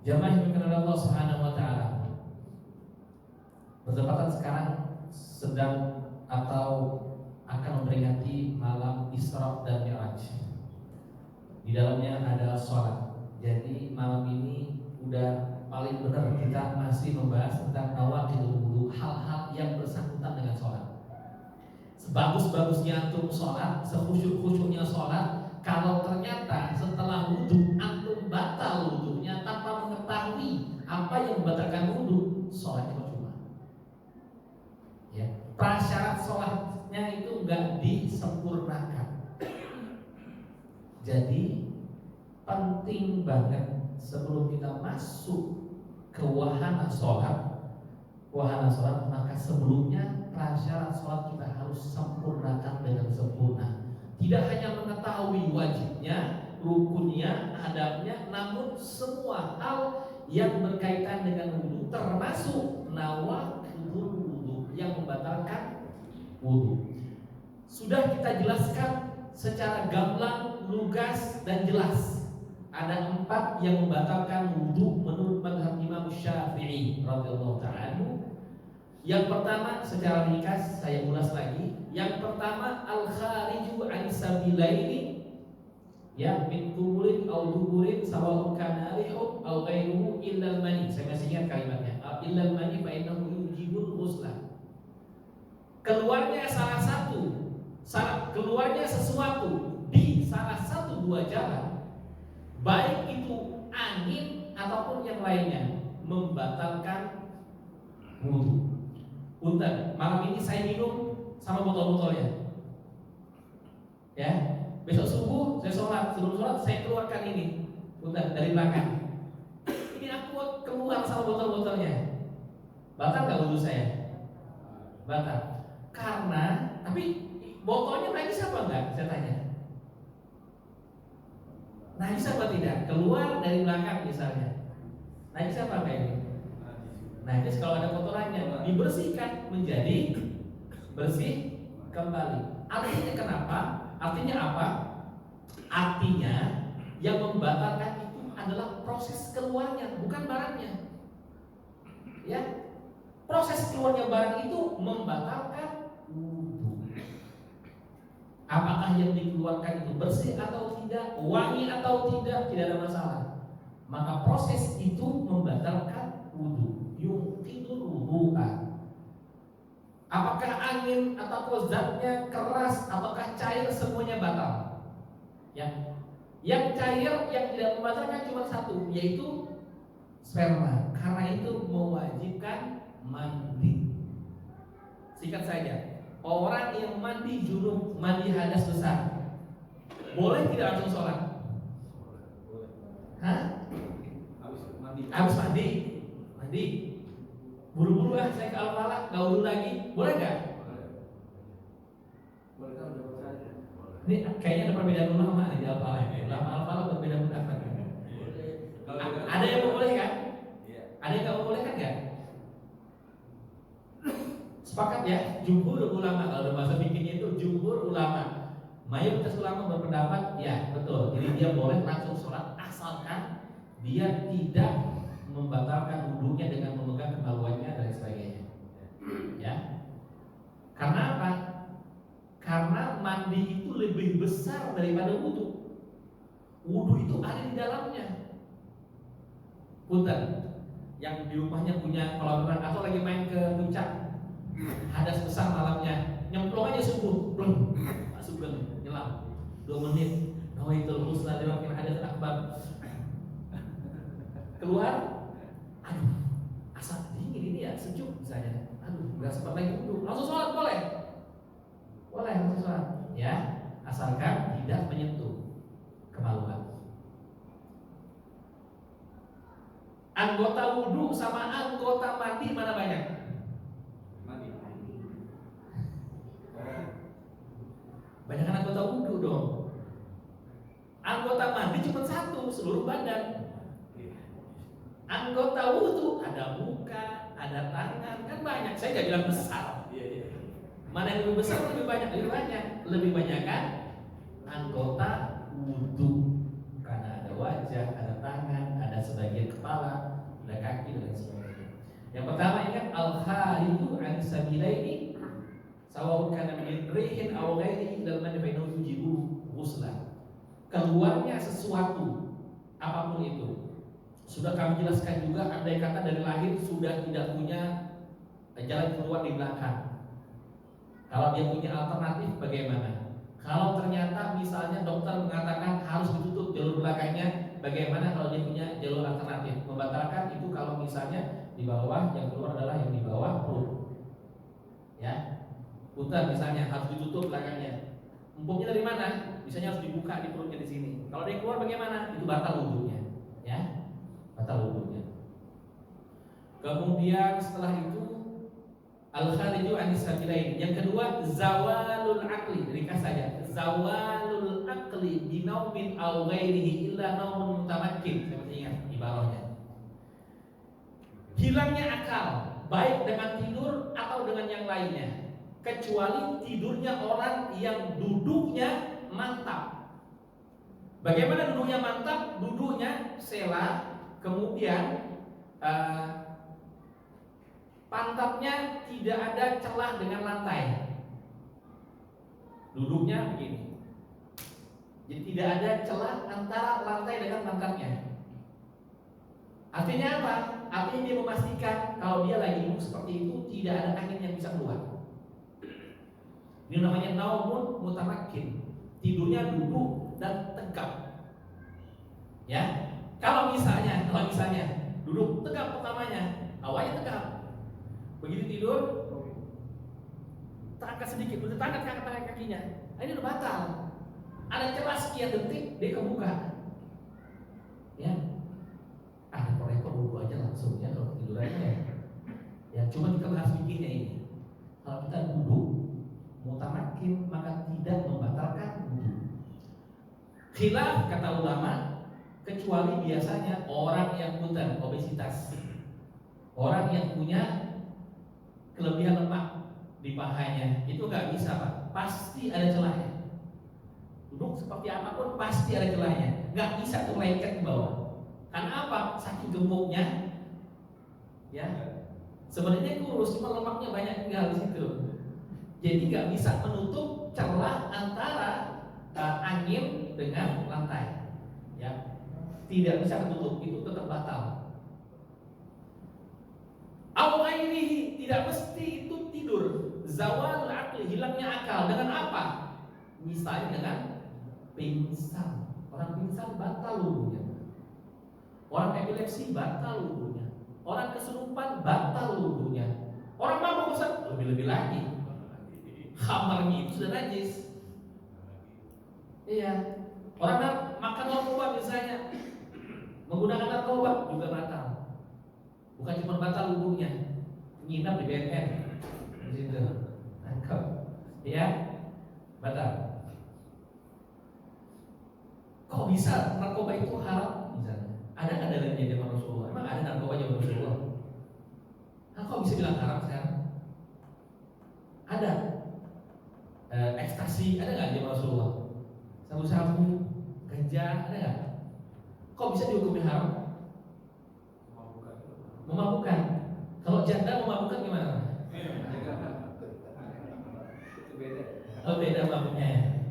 Jamaah yang dimuliakan oleh Allah Subhanahu wa taala. Bertepatan sekarang sedang atau akan memperingati malam Isra dan Mi'raj. Di dalamnya ada sholat. Jadi malam ini udah paling benar kita masih membahas tentang nawaqidul wudu, hal-hal yang bersangkutan dengan sholat. Sebagus-bagusnya antum sholat, sekhusyuk-khusyuknya sholat, kalau ternyata setelah wudu antum batal wudunya tanpa mengetahui apa yang membatalkan wudu, sholatnya percuma. Ya, prasyarat sholatnya itu enggak disempurnakan. Jadi penting banget sebelum kita masuk ke wahana sholat, maka sebelumnya prasyarat sholat kita harus sempurnakan dengan sempurna. Tidak hanya mengetahui wajibnya, rukunnya, adabnya, namun semua hal yang berkaitan dengan wudu, termasuk nawaqidul wudu yang membatalkan wudu. Sudah kita jelaskan secara gamblang, lugas dan jelas. Ada 4 yang membatalkan wudu menurut mazhab Imam Syafi'i radhiyallahu ta'ala. Yang pertama secara ringkas saya ulas lagi. Yang pertama al-khariju an sabilaini, ya, min qubulin aw duburin sawa'un kana rihun aw ghairuhu illa al-mani. Saya masih ingat kalimatnya. Illa al-mani fa innahu yujibul ghusla. Keluarnya keluarnya sesuatu di salah satu 2 jalan, baik itu angin ataupun yang lainnya, membatalkan wudu. Punten, malam ini saya minum sama botol-botolnya. Ya, besok subuh saya sholat, sebelum sholat saya keluarkan ini, punten, dari belakang. Ini aku keluar sama botol-botolnya. Batal nggak wudu saya? Batal. Karena, tapi botolnya najis apa enggak? Saya tanya. Najis apa tidak? Keluar dari belakang misalnya. Najis apa enggak ini? Najis kalau ada kotorannya, dibersihkan menjadi bersih kembali. Artinya kenapa? Artinya apa? Artinya yang membatalkan itu adalah proses keluarnya, bukan barangnya. Ya, proses keluarnya barang itu membatalkan wudu. Apakah yang dikeluarkan itu bersih atau tidak, wangi atau tidak ada masalah. Maka proses itu membatalkan wudu. Yuqidul wudu'a. Apakah angin atau zatnya keras ataukah cair, semuanya batal. Ya. Yang cair yang tidak membatalkan cuma satu, yaitu sperma. Karena itu mewajibkan mandi. Singkat saja, orang yang mandi junub, mandi hadas besar, boleh tidak langsung sholat? Hah? Habis mandi, buru-buru lah saya ke Al-Falah, gak wudhu lagi, boleh gak? Ini kayaknya ada perbedaan ulama di Al-Falah. Ulama Al-Falah berbeda pendapat. Ada yang membolehkan? Ada yang gak membolehkan gak? Sepakat ya, jumhur ulama. Kalau bahasa bikinnya itu jumhur ulama. Mayoritas ulama berpendapat ya betul. Jadi dia boleh langsung sholat asalkan dia tidak membatalkan wudunya dengan memegang kemaluannya dan sebagainya. Ya. Karena apa? Karena mandi itu lebih besar daripada wudu. Wudu itu ada di dalamnya. Punten, yang di rumahnya punya kolam renang atau lagi main ke puncak, hadas besar malamnya, nyemplung aja subuh, belum masuk nyelam 2 menit, nawaitul husna diwakil hadas akbar, keluar, aduh, asap dingin ini ya, sejuk misalnya, aduh, nggak sempat lagi wudhu, langsung sholat boleh langsung sholat, ya, asalkan tidak menyentuh kemaluan. Anggota wudhu sama anggota mandi mana banyak? Mandi. Banyak anggota wudhu dong. Anggota mandi cuma 1 seluruh badan. Anggota wudhu ada muka, ada tangan, kan banyak. Saya nggak bilang besar. Mana yang lebih besar lebih banyak? Lebih banyak kan anggota wudhu. Karena ada wajah, ada tangan, ada sebagian kepala. kepala, pindah kaki dan lain sebagainya. Yang pertama ingat al-khariju an sabilaini sawa'un kana min rihin aw ghairihi ilal man bainahu yujibu ghusla. Keluarnya sesuatu apapun itu. Sudah kami jelaskan juga, andai kata dari lahir sudah tidak punya jalan keluar di belakang. Kalau dia punya alternatif bagaimana? Kalau ternyata misalnya dokter mengatakan harus ditutup jalur belakangnya, bagaimana kalau dia punya jalur alternatif? Membatalkan itu kalau misalnya di bawah, yang keluar adalah yang di bawah perut. Ya, putar misalnya harus ditutup belakangnya. Empuknya dari mana? Misalnya harus dibuka di perutnya di sini. Kalau dia keluar bagaimana? Itu batal wudunya. Ya, batal wudunya. Kemudian setelah itu al-khariju anis sabilain. Yang kedua zawalul aqli. Ringkas saja. Zawalul aqli binaumin aw ghairihi illa naumun mutamakkin. Saya masih ingat ibarahnya. Hilangnya akal baik dengan tidur atau dengan yang lainnya, kecuali tidurnya orang yang duduknya mantap. Bagaimana duduknya mantap? Duduknya sela, kemudian pantatnya tidak ada celah dengan lantai. Duduknya begini. Jadi tidak ada celah antara lantai dengan pantatnya. Artinya apa? Artinya dia memastikan kalau dia lagi duduk seperti itu tidak ada angin yang bisa keluar. Ini namanya naumun mutamakkin. Tidurnya duduk dan tegap. Ya. Kalau misalnya duduk tegap pertamanya, awalnya tegap. Begitu tidur, terangkat sedikit, udah terangkat kakinya. Nah, ini udah batal. Ada celah sekian detik, dia kebuka. Ya, rekor dulu aja langsung ya kalau tidurannya ya. Ya, cuma kita harus pikirnya ini. Kalau kita duduk mutamakin maka tidak membatalkan wudu. Khilaf kata ulama, kecuali biasanya orang yang punya obesitas, orang yang punya kelebihan lemak di pahanya, itu nggak bisa Pak, pasti ada celahnya. Duduk seperti apapun pasti ada celahnya, nggak bisa tuh lengket ke bawah. Karena apa? Saking gemuknya, ya. Sebenarnya kurus, cuma lemaknya banyak tinggal di situ. Jadi nggak bisa menutup celah antara angin dengan lantai, ya. Tidak bisa menutup, itu tetap batal. Al-ghairihi, tidak mesti itu tidur. Zawal akli, hilangnya akal. Dengan apa? Misalnya dengan pingsan. Orang pingsan batal wudunya. Orang epilepsi batal wudunya. Orang kesurupan batal wudunya. Orang mabuk lebih-lebih lagi. Khamarnya itu sudah najis. Iya. Orang makan narkoba misalnya, menggunakan narkoba juga batal. Bukan cuma batal wudunya, nginap di BNN, gitu, tangkap, ya, batal. Kok bisa narkoba itu haram? Misalnya, ada nggak dalilnya zaman Rasulullah? Emang ada narkoba zaman Rasulullah? Nah, kok bisa bilang haram sekarang? Ada. Ekstasi ada nggak zaman Rasulullah? Sabu-sabu, ganja ada nggak? Kok bisa dihukumi haram? Memabukkan. Kalau janda memabukkan gimana? Oh, beda mabuknya.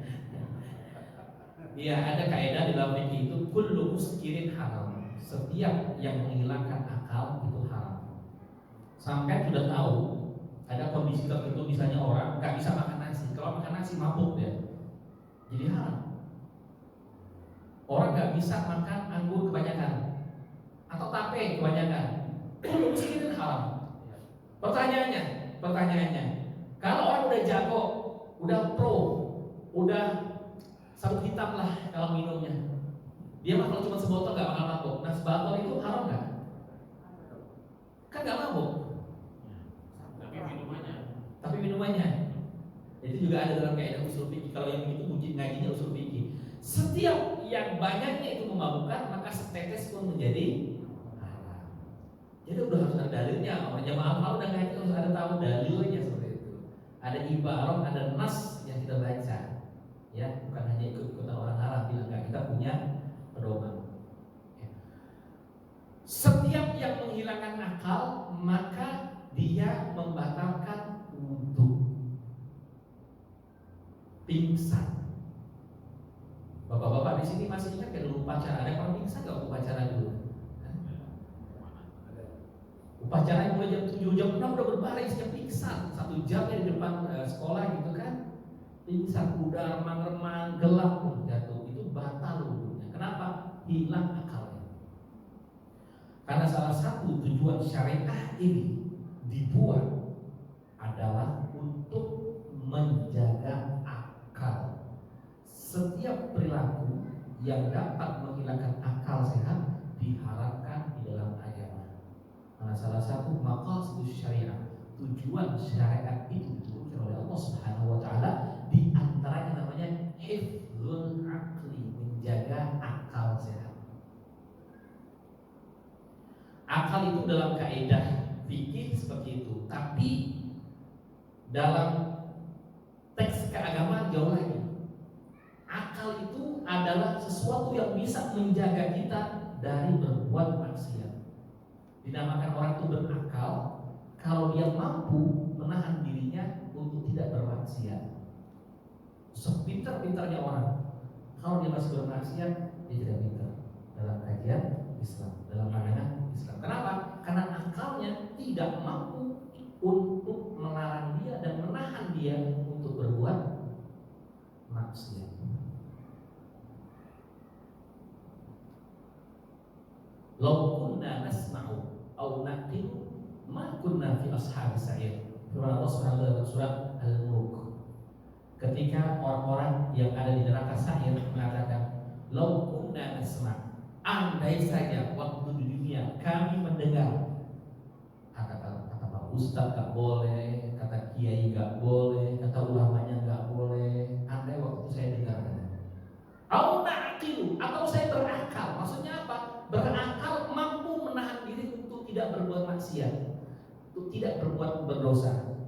Iya, ada kaidah di dalam fikih itu kullu muskirin haram. Setiap yang menghilangkan akal itu haram. Sampai sudah tahu ada kondisi tertentu, misalnya orang nggak bisa makan nasi. Kalau makan nasi mabuk dia, jadi haram. Orang nggak bisa makan anggur kebanyakan atau tape kebanyakan. Muskirin haram. Pertanyaannya, kalau orang udah jago, udah pro, udah sabut hitam lah kalau minumnya, dia mah kalau cuma sebotol nggak bakal mabuk. Nah, sebotol itu haram nggak? Kan nggak mabuk. Tapi minumannya. Itu juga ada dalam kaidah usul fikih. Kalau yang begitu mungkin ngajinya usul fikih. Setiap yang banyaknya itu memabukkan, maka setetes pun menjadi. Jadi udah harus ada dalilnya. Orang jamaah kalau udah ngaji harus ada tahu dalilnya seperti itu. Ada ibarat, ada nas yang kita baca. Ya, bukan hanya ikut-ikutan orang Arab bilang enggak, kita punya pedoman. Ya. Setiap yang menghilangkan akal maka dia membatalkan wudu. Pingsan. Bapak-bapak di sini masih ingat ya dulu upacara? Ada orang pingsan nggak upacara dulu? Upacara mulai jam 7, jam 6 udah berbaring, siap pingsan. 1 jam di depan sekolah gitu kan. Pingsan, udah remang-remang, gelap pun jatuh. Itu batal wudunya. Kenapa? Hilang akalnya. Karena salah satu tujuan syariah ini dibuat adalah untuk menjaga akal. Setiap perilaku yang dapat menghilangkan akal sehat diharapkan di dalam agama. Nah, salah satu maqasid syariah, tujuan syariat itu diturunkan oleh Allah Subhanahu wa taala, di antaranya namanya hifdzul aqli, menjaga akal sehat. Akal itu dalam kaidah fikih seperti itu, tapi dalam teks keagamaan jauh lagi. Akal itu adalah sesuatu yang bisa menjaga kita dari berbuat maksiat. Dinamakan orang itu berakal kalau dia mampu menahan dirinya untuk tidak bermaksiat. Sepintar-pintarnya orang, kalau dia masih bermaksiat, dia tidak pintar dalam kajian Islam, dalam pandangan Islam. Kenapa? Karena akalnya tidak mampu untuk melarang dia dan menahan dia untuk berbuat maksiat. Lau kunna nasma'u au naqilu ma kunna fi ashabis sa'ir. Firman Allah Subhanahu wa taala surat Al-Mulk. Ketika orang-orang yang ada di neraka sa'ir mengatakan, lau kunna nasma', andai saja waktu di dunia kami mendengar. Kata Pak Ustaz gak boleh, kata Kiai gak boleh, kata ulamanya gak boleh. Andai waktu itu saya dengar. Au naqilu, atau saya berakal. Maksudnya apa? Berakal mampu menahan diri untuk tidak berbuat maksiat, untuk tidak berbuat berdosa.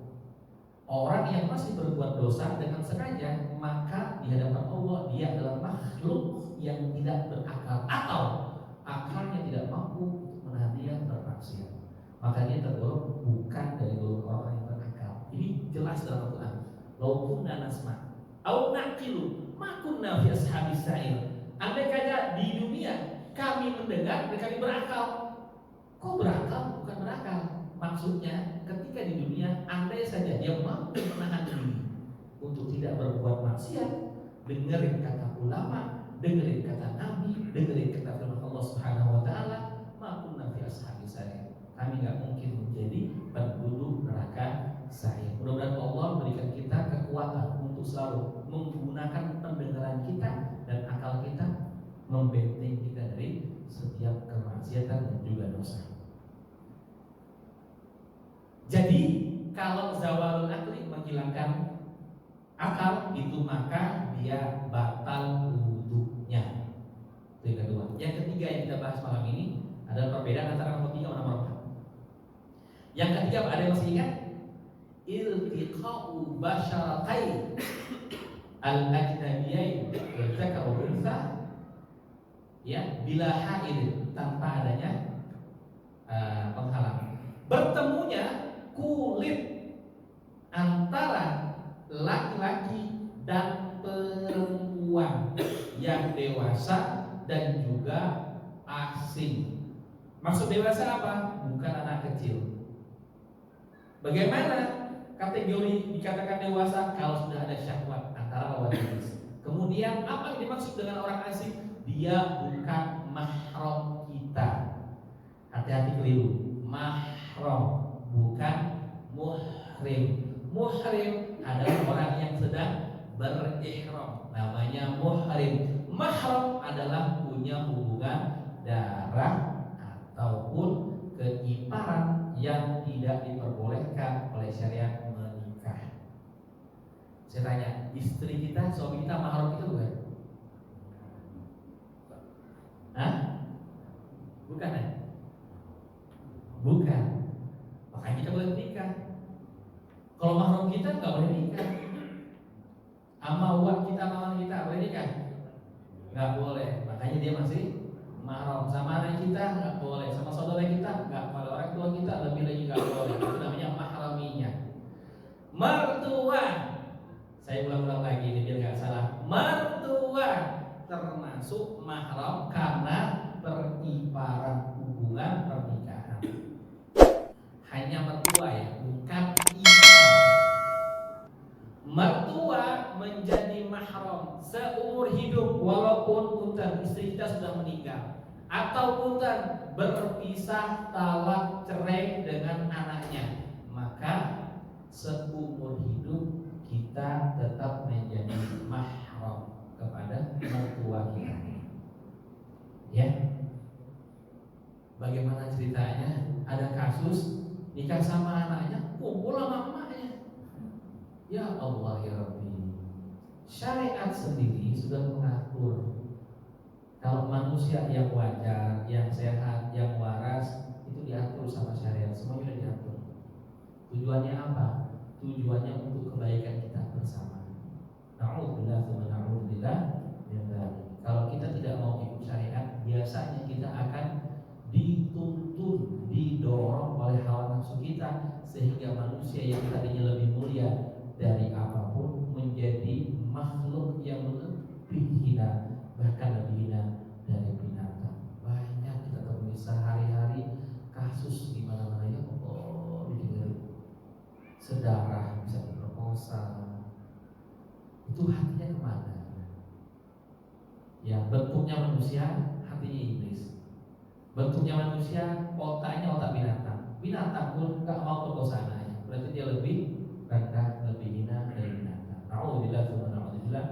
Orang yang masih berbuat dosa dengan sengaja, maka di hadapan Allah dia adalah makhluk yang tidak berakal, atau akalnya tidak mampu untuk menahan dia bermaksiat. Maka dia tergolong bukan dari golongan orang yang berakal. Ini jelas dalam Al-Quran. Lau kunna nasma' au naqilu ma kunna fi ashabis sa'ir. Andai kata di dunia kami mendengar dan kami berakal. Kok berakal? Bukan berakal. Maksudnya ketika di dunia andai saja dia mampu menahan diri untuk tidak berbuat maksiat, dengerin kata ulama, dengerin kata Nabi, dengerin kata firman Allah Subhanahu wa taala, ma kunna fi ashabis sa'ir. Kami enggak mungkin menjadi penduduk neraka sa'ir. Mudah-mudahan Allah memberikan kita kekuatan untuk selalu menggunakan pendengaran kita dan akal kita membentengi kita dari setiap kemaksiatan dan juga dosa. Jadi kalau zawalul akli menghilangkan akal itu maka dia batal wudunya. Itu yang kedua. Yang ketiga yang kita bahas malam ini adalah perbedaan antara nomor 3 dan nomor 4. Yang ketiga ada yang masih ingat? Iltiqa'u basyaratain al-ajnabiyain dzakar wa unsa, ya, bila haid, tanpa adanya penghalang. Bertemunya kulit antara laki-laki dan perempuan yang dewasa dan juga asing. Maksud dewasa apa? Bukan anak kecil. Bagaimana kategori dikatakan dewasa? Kalau sudah ada syahwat antara lawan jenis. Kemudian apa yang dimaksud dengan orang asing? Dia bukan mahram kita. Hati-hati keliru. Mahram bukan muhrim. Muhrim adalah orang yang sedang berihram, namanya muhrim. Mahram adalah punya hubungan darah ataupun keiparan yang tidak diperbolehkan oleh syariat menikah. Saya tanya, istri kita, suami kita mahram kita bukan? Hah? Bukan ya? Bukan. Makanya kita boleh menikah. Kalau mahram kita nggak boleh nikah. Ama uang kita, mawan kita boleh nikah? Nggak boleh. Makanya dia masih mahram. Sama anak kita nggak boleh, sama saudara kita nggak pada orang tua kita, lebih lagi nggak boleh. Itu namanya mahraminya. Mertua, saya ulang-ulang lagi ini biar nggak salah. Mertua termasuk mahram karena periparan hubungan pernikahan. Hanya mertua ya, bukan ipar. Mertua menjadi mahram seumur hidup walaupun punten istri kita sudah meninggal atau punten berpisah talak cerai dengan anaknya, maka seumur hidup kita tetap menjadi mahram kepada mertua kita. Ya. Bagaimana ceritanya? Ada kasus nikah sama anaknya, kumpul sama emaknya. Ya Allah ya Rabbi. Syariat sendiri sudah mengatur kalau manusia yang wajar, yang sehat, yang waras itu diatur sama syariat, semuanya sudah diatur. Tujuannya apa? Tujuannya untuk kebaikan kita bersama. Na'udzubillah wa na'udzubillah. Kalau kita tidak mau ikut syariat, biasanya kita akan dituntun, didorong oleh hawa nafsu kita, sehingga manusia yang tadinya lebih mulia dari apapun menjadi makhluk yang lebih hina, bahkan lebih hina dari binatang. Banyak kita temui sehari-hari kasus di mana-mana, ya Allah, bikin ngeri. Sedarah bisa diperkosa. Itu hatinya kemana? Ya, bentuknya manusia, hatinya iblis. Bentuknya manusia, otaknya otak binatang. Binatang pun gak mau perkosa anaknya, berarti dia lebih rendah, lebih hina dari binatang. Na'udzubillah, na'udzubillah.